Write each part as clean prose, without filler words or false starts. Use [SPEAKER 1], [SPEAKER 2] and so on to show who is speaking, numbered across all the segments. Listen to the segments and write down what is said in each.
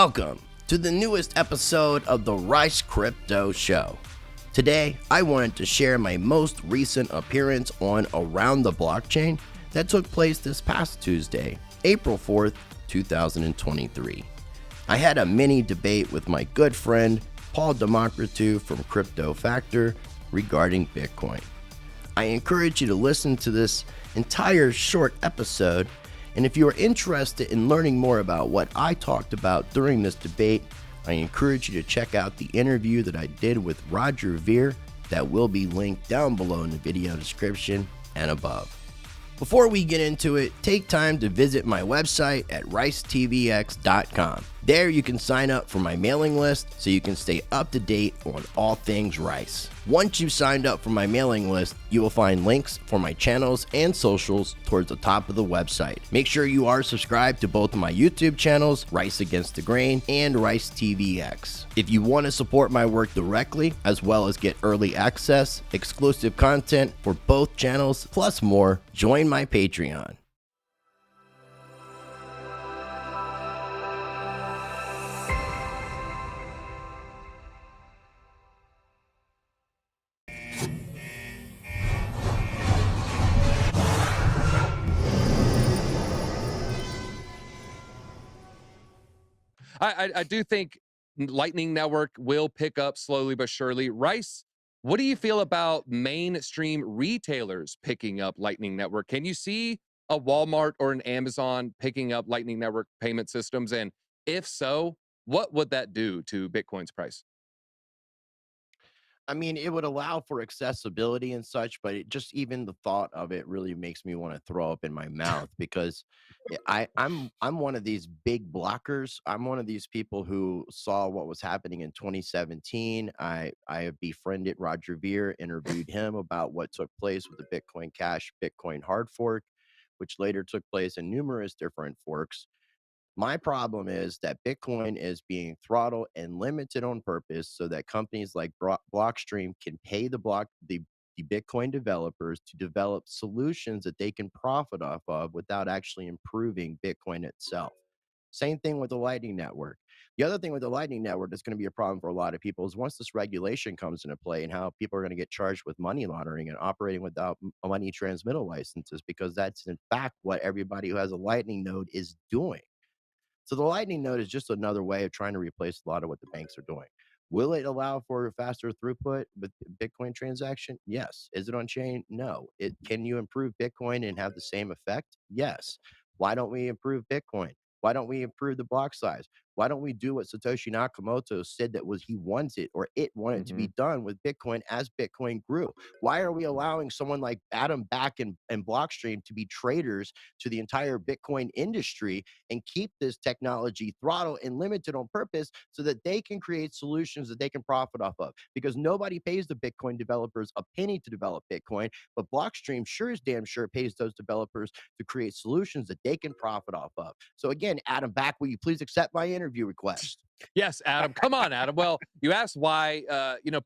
[SPEAKER 1] Welcome to the newest episode of the Ricecrypto Show. Today, I wanted to share my most recent appearance on Around the Blockchain that took place this past Tuesday, April 4th, 2023. I had a mini debate with my good friend Paul Democritou from Crypto Factor regarding Bitcoin. I encourage you to listen to this entire short episode, and if you are interested in learning more about what I talked about during this debate, I encourage you to check out the interview that I did with Roger Ver that will be linked down below in the video description and above. Before we get into it, take time to visit my website at ricetvx.com. There you can sign up for my mailing list so you can stay up to date on all things Rice. Once you've signed up for my mailing list, you will find links for my channels and socials towards the top of the website. Make sure you are subscribed to both of my YouTube channels, Rice Against the Grain and Rice TVX. If you want to support my work directly, as well as get early access, exclusive content for both channels, plus more, join my Patreon.
[SPEAKER 2] I do think Lightning Network will pick up slowly but surely. Rice, what do you feel about mainstream retailers picking up Lightning Network? Can you see a Walmart or an Amazon picking up Lightning Network payment systems? And if so, what would that do to Bitcoin's price?
[SPEAKER 1] I mean, it would allow for accessibility and such, but it just even the thought of it really makes me want to throw up in my mouth because I'm one of these big blockers. I'm one of these people who saw what was happening in 2017. I have befriended Roger Ver, interviewed him about what took place with the Bitcoin Cash, Bitcoin hard fork, which later took place in numerous different forks. My problem is that Bitcoin is being throttled and limited on purpose so that companies like Blockstream can pay the Bitcoin developers to develop solutions that they can profit off of without actually improving Bitcoin itself. Same thing with the Lightning Network. The other thing with the Lightning Network that's going to be a problem for a lot of people is once this regulation comes into play and how people are going to get charged with money laundering and operating without money transmittal licenses, because that's in fact what everybody who has a Lightning node is doing. So the Lightning node is just another way of trying to replace a lot of what the banks are doing. Will it allow for faster throughput with Bitcoin transaction? Yes. Is it on chain? No. Can you improve Bitcoin and have the same effect? Yes. Why don't we improve Bitcoin? Why don't we improve the block size? Why don't we do what Satoshi Nakamoto said that was he wants it or it wanted to be done with Bitcoin as Bitcoin grew? Why are we allowing someone like Adam Back and Blockstream to be traders to the entire Bitcoin industry and keep this technology throttled and limited on purpose so that they can create solutions that they can profit off of? Because nobody pays the Bitcoin developers a penny to develop Bitcoin, but Blockstream sure is damn sure pays those developers to create solutions that they can profit off of. So again, Adam Back, will you please accept my interview request?
[SPEAKER 2] Yes, Adam. Come on, Adam. Well, you asked why,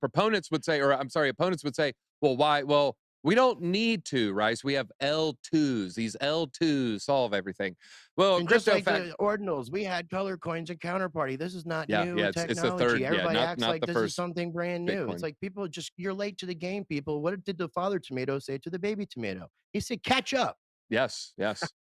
[SPEAKER 2] proponents would say, or I'm sorry, opponents would say, well, why? Well, we don't need to, Rice. We have L2s. These L2s solve everything. Well,
[SPEAKER 1] And just
[SPEAKER 2] crypto
[SPEAKER 1] like the ordinals, we had color coins and counterparty. This is not new
[SPEAKER 2] it's the
[SPEAKER 1] technology.
[SPEAKER 2] third,
[SPEAKER 1] Everybody acts
[SPEAKER 2] not
[SPEAKER 1] like
[SPEAKER 2] the
[SPEAKER 1] this is
[SPEAKER 2] first
[SPEAKER 1] something brand new.
[SPEAKER 2] Bitcoin.
[SPEAKER 1] It's like people just, you're late to the game, people. What did the father tomato say to the baby tomato? He said, catch up.
[SPEAKER 2] Yes.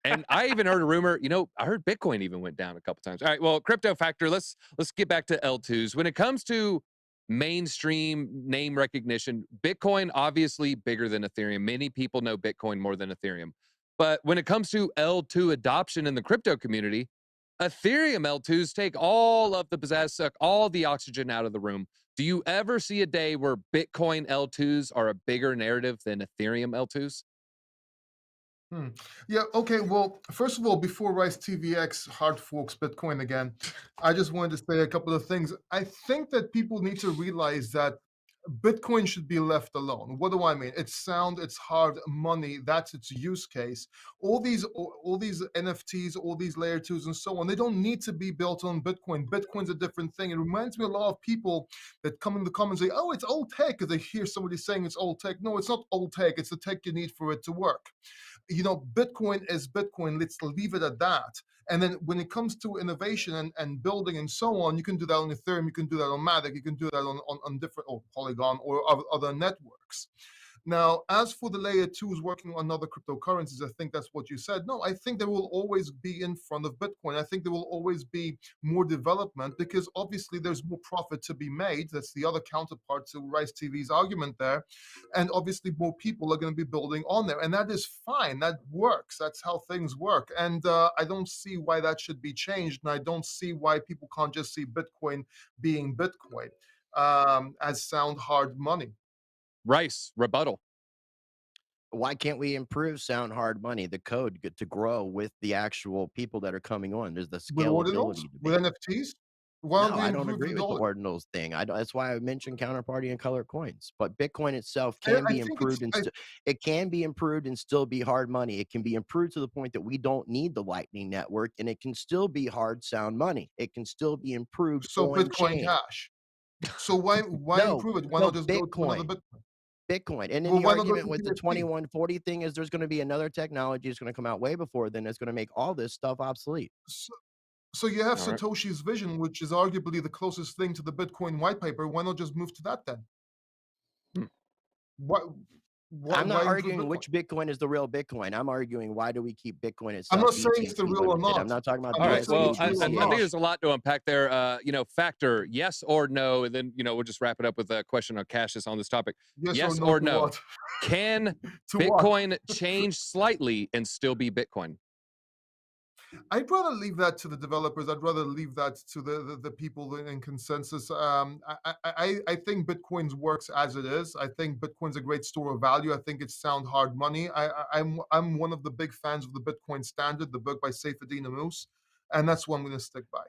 [SPEAKER 2] And I even heard a rumor, I heard Bitcoin even went down a couple times. All right, well, Crypto Factor, let's get back to L2s. When it comes to mainstream name recognition, Bitcoin obviously bigger than Ethereum. Many people know Bitcoin more than Ethereum. But when it comes to L2 adoption in the crypto community, Ethereum L2s take all of the pizzazz, suck all the oxygen out of the room. Do you ever see a day where Bitcoin L2s are a bigger narrative than Ethereum L2s?
[SPEAKER 3] Yeah, okay. Well, first of all, before Rice TVX hard forks Bitcoin again, I just wanted to say a couple of things. I think that people need to realize that Bitcoin should be left alone. What do I mean? It's sound, it's hard money. That's its use case. All these NFTs, all these layer twos and so on, they don't need to be built on Bitcoin. Bitcoin's a different thing. It reminds me a lot of people that come in the comments and say, oh, it's old tech, because they hear somebody saying it's old tech. No, it's not old tech. It's the tech you need for it to work. Bitcoin is Bitcoin. Let's leave it at that. And then when it comes to innovation and building and so on, you can do that on Ethereum, you can do that on Matic, you can do that on different, or Polygon, or other networks. Now, as for the layer twos working on other cryptocurrencies, I think that's what you said. No, I think they will always be in front of Bitcoin. I think there will always be more development because obviously there's more profit to be made. That's the other counterpart to Rice TV's argument there. And obviously more people are going to be building on there. And that is fine. That works. That's how things work. And I don't see why that should be changed. And I don't see why people can't just see Bitcoin being Bitcoin as sound hard money.
[SPEAKER 2] Rice, rebuttal.
[SPEAKER 1] Why can't we improve sound hard money, the code, to grow with the actual people that are coming on? There's the
[SPEAKER 3] With ordinals?
[SPEAKER 1] scalability
[SPEAKER 3] With
[SPEAKER 1] debate.
[SPEAKER 3] NFTs? Why don't
[SPEAKER 1] No,
[SPEAKER 3] we
[SPEAKER 1] I don't
[SPEAKER 3] improve
[SPEAKER 1] agree
[SPEAKER 3] the
[SPEAKER 1] with the
[SPEAKER 3] dollar?
[SPEAKER 1] ordinals thing. That's why I mentioned counterparty and color coins. But Bitcoin itself
[SPEAKER 3] I,
[SPEAKER 1] can
[SPEAKER 3] I
[SPEAKER 1] be
[SPEAKER 3] think it's
[SPEAKER 1] improved and
[SPEAKER 3] I,
[SPEAKER 1] it can be improved and still be hard money. It can be improved to the point that we don't need the Lightning Network, and it can still be hard sound money. It can still be improved
[SPEAKER 3] so
[SPEAKER 1] on
[SPEAKER 3] Bitcoin
[SPEAKER 1] chain.
[SPEAKER 3] Cash. So why
[SPEAKER 1] No,
[SPEAKER 3] improve it? Why
[SPEAKER 1] no,
[SPEAKER 3] not just go to another
[SPEAKER 1] Bitcoin.
[SPEAKER 3] Bitcoin?
[SPEAKER 1] Bitcoin. And then
[SPEAKER 3] Well,
[SPEAKER 1] the
[SPEAKER 3] why not go to
[SPEAKER 1] argument with the
[SPEAKER 3] BSC?
[SPEAKER 1] 2140 thing is there's going to be another technology that's going to come out way before then that's going to make all this stuff obsolete.
[SPEAKER 3] So, so you have
[SPEAKER 2] All right.
[SPEAKER 3] Satoshi's vision, which is arguably the closest thing to the Bitcoin white paper. Why not just move to that then?
[SPEAKER 2] Hmm.
[SPEAKER 3] Why why,
[SPEAKER 1] I'm not
[SPEAKER 3] why improve
[SPEAKER 1] arguing
[SPEAKER 3] Bitcoin?
[SPEAKER 1] which Bitcoin is the real Bitcoin. I'm arguing why do we keep Bitcoin
[SPEAKER 3] I'm
[SPEAKER 1] itself
[SPEAKER 3] not saying it's the
[SPEAKER 1] BTC
[SPEAKER 3] real or
[SPEAKER 1] limited. I'm
[SPEAKER 3] not.
[SPEAKER 1] not talking about
[SPEAKER 3] I'm
[SPEAKER 2] All
[SPEAKER 3] not
[SPEAKER 2] right.
[SPEAKER 3] saying
[SPEAKER 2] Well,
[SPEAKER 3] it's
[SPEAKER 1] BSC,
[SPEAKER 3] real
[SPEAKER 2] I
[SPEAKER 3] or
[SPEAKER 2] think
[SPEAKER 3] not.
[SPEAKER 2] there's a lot to unpack there. Factor, yes or no, and then we'll just wrap it up with a question on Cassius on this topic.
[SPEAKER 3] Yes or
[SPEAKER 2] Yes
[SPEAKER 3] no
[SPEAKER 2] or
[SPEAKER 3] to
[SPEAKER 2] no?
[SPEAKER 3] what?
[SPEAKER 2] Can
[SPEAKER 3] To what?
[SPEAKER 2] Bitcoin change slightly and still be Bitcoin?
[SPEAKER 3] I'd rather leave that to the developers. I'd rather leave that to the people in consensus. I think Bitcoin's works as it is. I think Bitcoin's a great store of value. I think it's sound hard money. I'm one of the big fans of the Bitcoin Standard, the book by Saifedean Ammous, and that's what I'm going to stick by.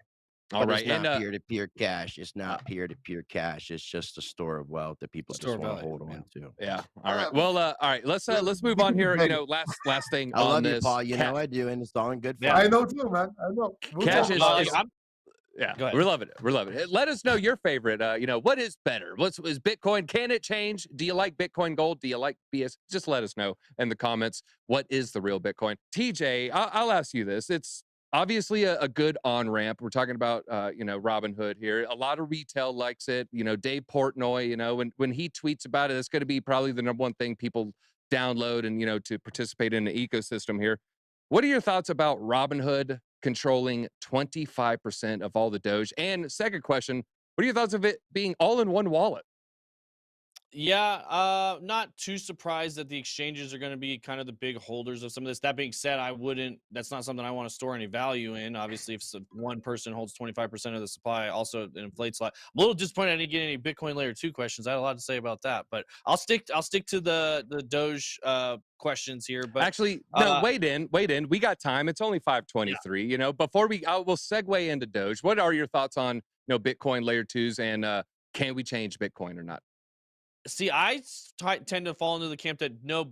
[SPEAKER 2] All
[SPEAKER 1] but
[SPEAKER 2] right.
[SPEAKER 1] it's
[SPEAKER 2] And
[SPEAKER 1] not peer-to-peer cash. It's not peer-to-peer cash. It's just a store of wealth that people
[SPEAKER 4] Store
[SPEAKER 1] just want to
[SPEAKER 4] value,
[SPEAKER 1] hold
[SPEAKER 4] yeah.
[SPEAKER 1] on to.
[SPEAKER 2] yeah. All right.
[SPEAKER 3] Uh,
[SPEAKER 2] Well, all right. Let's move
[SPEAKER 3] we
[SPEAKER 2] on
[SPEAKER 3] can
[SPEAKER 2] here.
[SPEAKER 3] debate it.
[SPEAKER 2] Last thing
[SPEAKER 1] I
[SPEAKER 2] on
[SPEAKER 1] love you,
[SPEAKER 2] this.
[SPEAKER 1] Paul. You know I do, and it's all in good
[SPEAKER 4] Yeah.
[SPEAKER 3] I
[SPEAKER 1] fun.
[SPEAKER 3] know too, man. I know. We'll
[SPEAKER 2] Cash
[SPEAKER 3] talk
[SPEAKER 2] is,
[SPEAKER 3] about
[SPEAKER 4] like,
[SPEAKER 3] it.
[SPEAKER 4] I'm
[SPEAKER 2] yeah,
[SPEAKER 4] Go ahead.
[SPEAKER 2] we're loving it. We're loving it. Let us know your favorite. What is better? Is Bitcoin? Can it change? Do you like Bitcoin Gold? Do you like BS? Just let us know in the comments. What is the real Bitcoin? TJ, I'll ask you this. It's obviously a good on ramp. We're talking about Robinhood here. A lot of retail likes it. Dave Portnoy. When he tweets about it, it's going to be probably the number one thing people download and to participate in the ecosystem here. What are your thoughts about Robinhood controlling 25% of all the Doge? And second question, what are your thoughts of it being all in one wallet?
[SPEAKER 4] Yeah, not too surprised that the exchanges are going to be kind of the big holders of some of this. That being said, that's not something I want to store any value in. Obviously, if one person holds 25% of the supply, also it inflates a lot. I'm a little disappointed I didn't get any Bitcoin layer 2 questions. I had a lot to say about that, but I'll stick to the Doge questions here. But
[SPEAKER 2] Actually, no,
[SPEAKER 4] uh,
[SPEAKER 2] wait in. We got time. It's only 5:23. Before we'll segue into Doge. What are your thoughts on Bitcoin layer 2s and can we change Bitcoin or not?
[SPEAKER 4] See, tend to fall into the camp that no,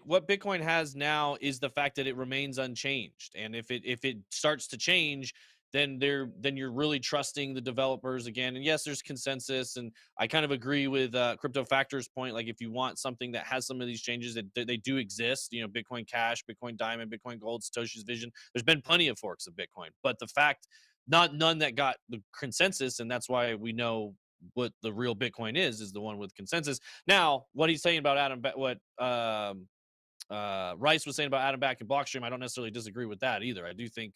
[SPEAKER 4] what Bitcoin has now is the fact that it remains unchanged, and if it starts to change, then you're really trusting the developers again. And yes, there's consensus, and I kind of agree with Crypto Factor's point. Like, if you want something that has some of these changes, that they do exist. Bitcoin Cash, Bitcoin Diamond, Bitcoin Gold, Satoshi's Vision. There's been plenty of forks of Bitcoin, but the fact, none that got the consensus, and that's why we know what the real Bitcoin is the one with consensus. Now, what he's saying about Rice was saying about Adam Back and Blockstream, I don't necessarily disagree with that either. I do think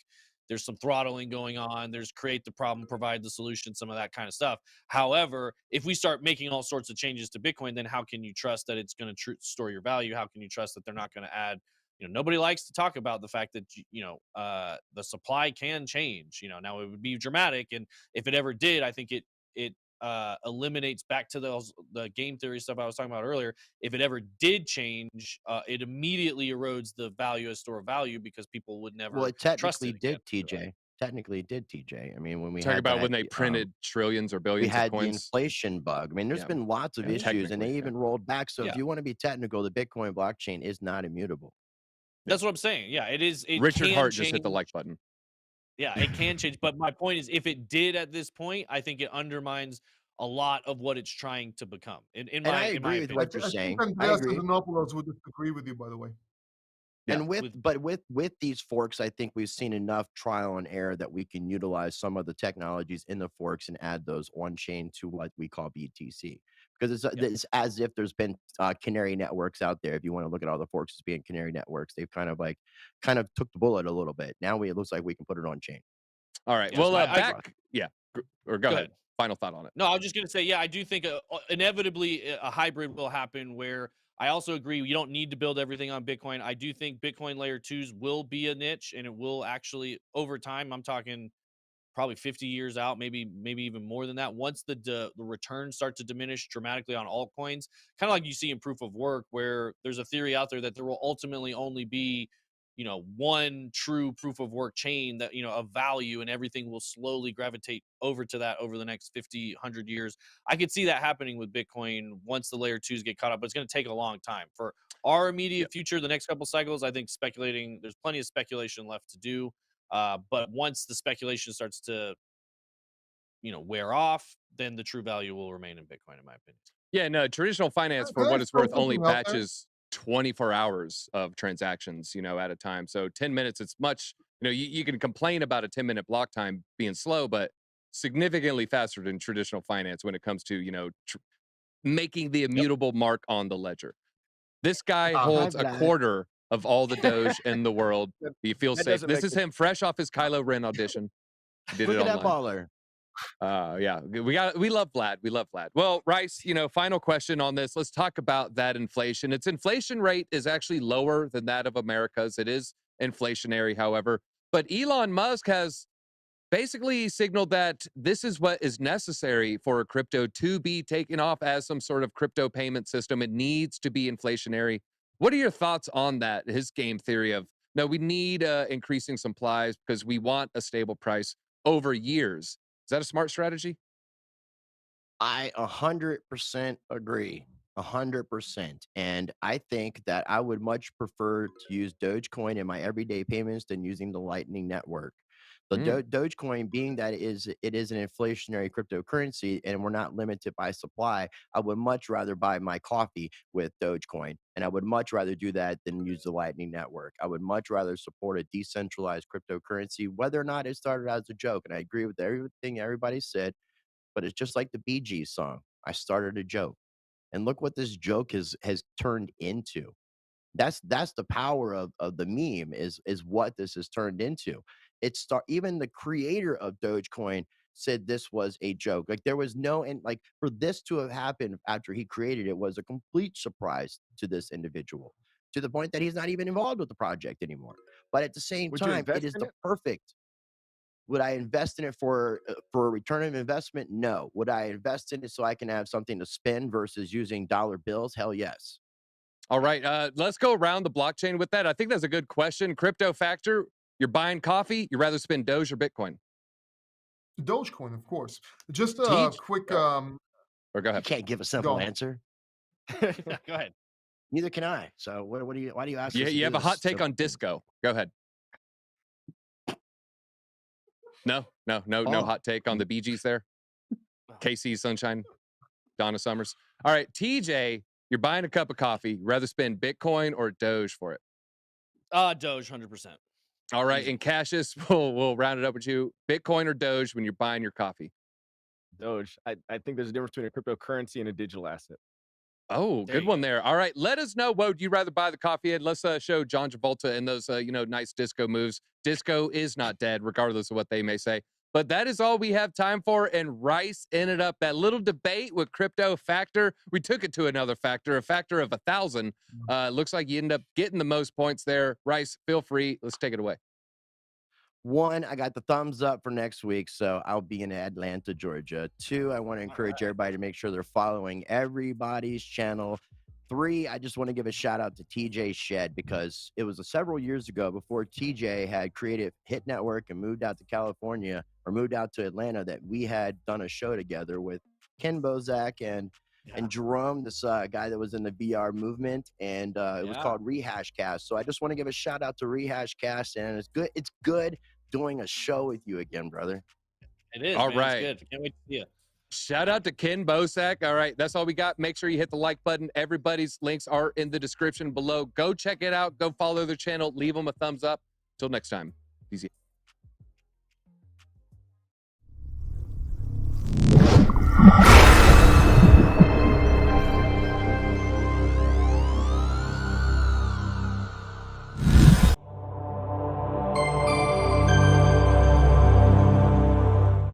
[SPEAKER 4] there's some throttling going on. There's create the problem, provide the solution, some of that kind of stuff. However, if we start making all sorts of changes to Bitcoin, then how can you trust that it's going to store your value? How can you trust that they're not going to add? Nobody likes to talk about the fact that the supply can change. Now it would be dramatic, and if it ever did, I think it eliminates back to the game theory stuff I was talking about earlier. If it ever did change, it immediately erodes the value as store of value because people would
[SPEAKER 1] Well,
[SPEAKER 4] never
[SPEAKER 1] it
[SPEAKER 4] trust
[SPEAKER 1] technically
[SPEAKER 4] it again.
[SPEAKER 1] did, TJ. Technically, it did, TJ. I mean, when we
[SPEAKER 2] Talk
[SPEAKER 1] had
[SPEAKER 2] about
[SPEAKER 1] that,
[SPEAKER 2] when they printed trillions or
[SPEAKER 1] we
[SPEAKER 2] billions of
[SPEAKER 1] had the
[SPEAKER 2] coins.
[SPEAKER 1] inflation bug. I mean, there's
[SPEAKER 2] Yeah.
[SPEAKER 1] been lots of
[SPEAKER 2] Yeah,
[SPEAKER 1] issues, and they
[SPEAKER 2] technically, yeah.
[SPEAKER 1] even rolled back. So if
[SPEAKER 4] Yeah.
[SPEAKER 1] you want to be technical, the Bitcoin blockchain is not immutable.
[SPEAKER 4] That's what I'm saying. Yeah, it is. It
[SPEAKER 2] Richard
[SPEAKER 4] can
[SPEAKER 2] Hart
[SPEAKER 4] change.
[SPEAKER 2] just hit the like button.
[SPEAKER 4] Yeah, it can change. But my point is, if it did at this point, I think it undermines a lot of what it's trying to become. In
[SPEAKER 1] And
[SPEAKER 4] my
[SPEAKER 1] I
[SPEAKER 4] in my
[SPEAKER 1] agree with
[SPEAKER 4] opinion.
[SPEAKER 1] what you're
[SPEAKER 3] I think
[SPEAKER 1] saying. I
[SPEAKER 3] Andreas
[SPEAKER 1] agree.
[SPEAKER 3] Antonopoulos would disagree with you, by the way.
[SPEAKER 2] Yeah.
[SPEAKER 1] And with these forks, I think we've seen enough trial and error that we can utilize some of the technologies in the forks and add those on chain to what we call BTC. Because it's as if there's been canary networks out there. If you want to look at all the forks as being canary networks, they've kind of took the bullet a little bit. Now it looks like we can put it on chain.
[SPEAKER 2] All right.
[SPEAKER 4] Yes,
[SPEAKER 2] Well,
[SPEAKER 4] I
[SPEAKER 2] back. Yeah. Or go ahead. Final thought on it.
[SPEAKER 4] No, I was just going to say, yeah, I do think inevitably a hybrid will happen where I also agree you don't need to build everything on Bitcoin. I do think Bitcoin layer 2s will be a niche and it will actually over time, I'm talking probably 50 years out, maybe even more than that. Once the returns start to diminish dramatically on altcoins, kind of like you see in proof of work, where there's a theory out there that there will ultimately only be, one true proof of work chain that, of value, and everything will slowly gravitate over to that over the next 50, 100 years. I could see that happening with Bitcoin once the layer 2s get caught up, but it's going to take a long time. For our immediate future, the next couple cycles, I think there's plenty of speculation left to do. But once the speculation starts to, wear off, then the true value will remain in Bitcoin, in my opinion.
[SPEAKER 2] Yeah, no, traditional finance, for
[SPEAKER 3] Can I
[SPEAKER 2] what it's
[SPEAKER 3] throw
[SPEAKER 2] worth, only
[SPEAKER 3] something out there?
[SPEAKER 2] batches 24 hours of transactions, at a time. So 10 minutes, it's much, you can complain about a 10-minute block time being slow, but significantly faster than traditional finance when it comes to, making the immutable mark on the ledger. This guy holds a quarter of all the Doge in the world. Do you feel
[SPEAKER 5] that
[SPEAKER 2] safe?
[SPEAKER 5] doesn't
[SPEAKER 2] This
[SPEAKER 5] make
[SPEAKER 2] is him fresh off his Kylo Ren audition. He did
[SPEAKER 1] Look
[SPEAKER 2] it
[SPEAKER 1] at that
[SPEAKER 2] online.
[SPEAKER 1] baller.
[SPEAKER 2] Yeah, we love Vlad. We love Vlad. Well, Rice, final question on this. Let's talk about that inflation. Its inflation rate is actually lower than that of America's. It is inflationary, however. But Elon Musk has basically signaled that this is what is necessary for crypto to be taken off as some sort of crypto payment system. It needs to be inflationary. What are your thoughts on that? His game theory of, no, we need increasing supplies because we want a stable price over years. Is that a smart strategy?
[SPEAKER 1] I 100% agree. 100%. And I think that I would much prefer to use Dogecoin in my everyday payments than using the Lightning Network. The Dogecoin, being that it is an inflationary cryptocurrency and we're not limited by supply, I would much rather buy my coffee with Dogecoin. And I would much rather do that than use the Lightning Network. I would much rather support a decentralized cryptocurrency, whether or not it started as a joke. And I agree with everything everybody said, but it's just like the Bee Gees song. I started a joke, and look what this joke has turned into. That's the power of the meme is what this has turned into. Even the creator of Dogecoin said this was a joke. Like there was no, and like for this to have happened after he created it was a complete surprise to this individual, to the point that he's not even involved with the project anymore. But at the same
[SPEAKER 5] Would you
[SPEAKER 1] time, it
[SPEAKER 5] invest
[SPEAKER 1] is
[SPEAKER 5] in
[SPEAKER 1] the
[SPEAKER 5] it?
[SPEAKER 1] perfect. Would I invest in it for a return of investment? No. Would I invest in it so I can have something to spend versus using dollar bills? Hell yes.
[SPEAKER 2] All right, let's go around the blockchain with that. I think that's a good question. Crypto Factor, you're buying coffee, you'd rather spend Doge or Bitcoin?
[SPEAKER 3] Dogecoin, of course. Just a
[SPEAKER 2] Teach?
[SPEAKER 3] quick
[SPEAKER 2] Or go
[SPEAKER 1] You
[SPEAKER 2] ahead.
[SPEAKER 1] can't give a
[SPEAKER 3] go
[SPEAKER 1] simple
[SPEAKER 3] on.
[SPEAKER 1] answer.
[SPEAKER 4] Go ahead.
[SPEAKER 1] Neither can I. So why do you ask
[SPEAKER 2] Yeah,
[SPEAKER 1] us to
[SPEAKER 2] you
[SPEAKER 1] do
[SPEAKER 2] have a hot
[SPEAKER 1] this
[SPEAKER 2] take
[SPEAKER 1] simple
[SPEAKER 2] on
[SPEAKER 1] thing?
[SPEAKER 2] disco. Go ahead. No
[SPEAKER 1] Oh,
[SPEAKER 2] hot take on the Bee Gees there. KC Sunshine, Donna Summers. All right, TJ, you're buying a cup of coffee. Rather spend Bitcoin or Doge for it?
[SPEAKER 4] Doge, 100%.
[SPEAKER 2] All right,
[SPEAKER 4] Easy.
[SPEAKER 2] and Cassius, we'll round it up with you. Bitcoin or Doge when you're buying your coffee?
[SPEAKER 5] Doge. I think there's a difference between a cryptocurrency and a digital asset.
[SPEAKER 2] Oh,
[SPEAKER 4] There
[SPEAKER 2] good
[SPEAKER 4] you
[SPEAKER 2] one
[SPEAKER 4] go.
[SPEAKER 2] there. All right, let us know. What would you rather buy the coffee at? Let's show John Travolta and those, nice disco moves. Disco is not dead, regardless of what they may say. But that is all we have time for. And Rice ended up that little debate with Crypto Factor. We took it to another factor, a factor of 1,000. Looks like you end up getting the most points there. Rice, feel free. Let's take it away.
[SPEAKER 1] one, I got the thumbs up for next week, so I'll be in Atlanta, Georgia. Two, I want to encourage everybody to make sure they're following everybody's channel. Three, I just want to give a shout out to TJ Shed because it was several years ago before TJ had created Hit Network and moved out to California or moved out to Atlanta that we had done a show together with Ken Bozak and Jerome, this guy that was in the VR movement, and it was called Rehash Cast. So I just want to give a shout out to Rehash Cast, and it's good. It's good doing a show with you again, brother.
[SPEAKER 4] It is,
[SPEAKER 2] All
[SPEAKER 4] man.
[SPEAKER 2] right.
[SPEAKER 4] It's good. Can't wait to see you.
[SPEAKER 2] Shout out to Ken Bosak. All right, that's all we got. Make sure you hit the like button. Everybody's links are in the description below. Go check it out. Go follow their channel. Leave them a thumbs up. Till next time. Easy.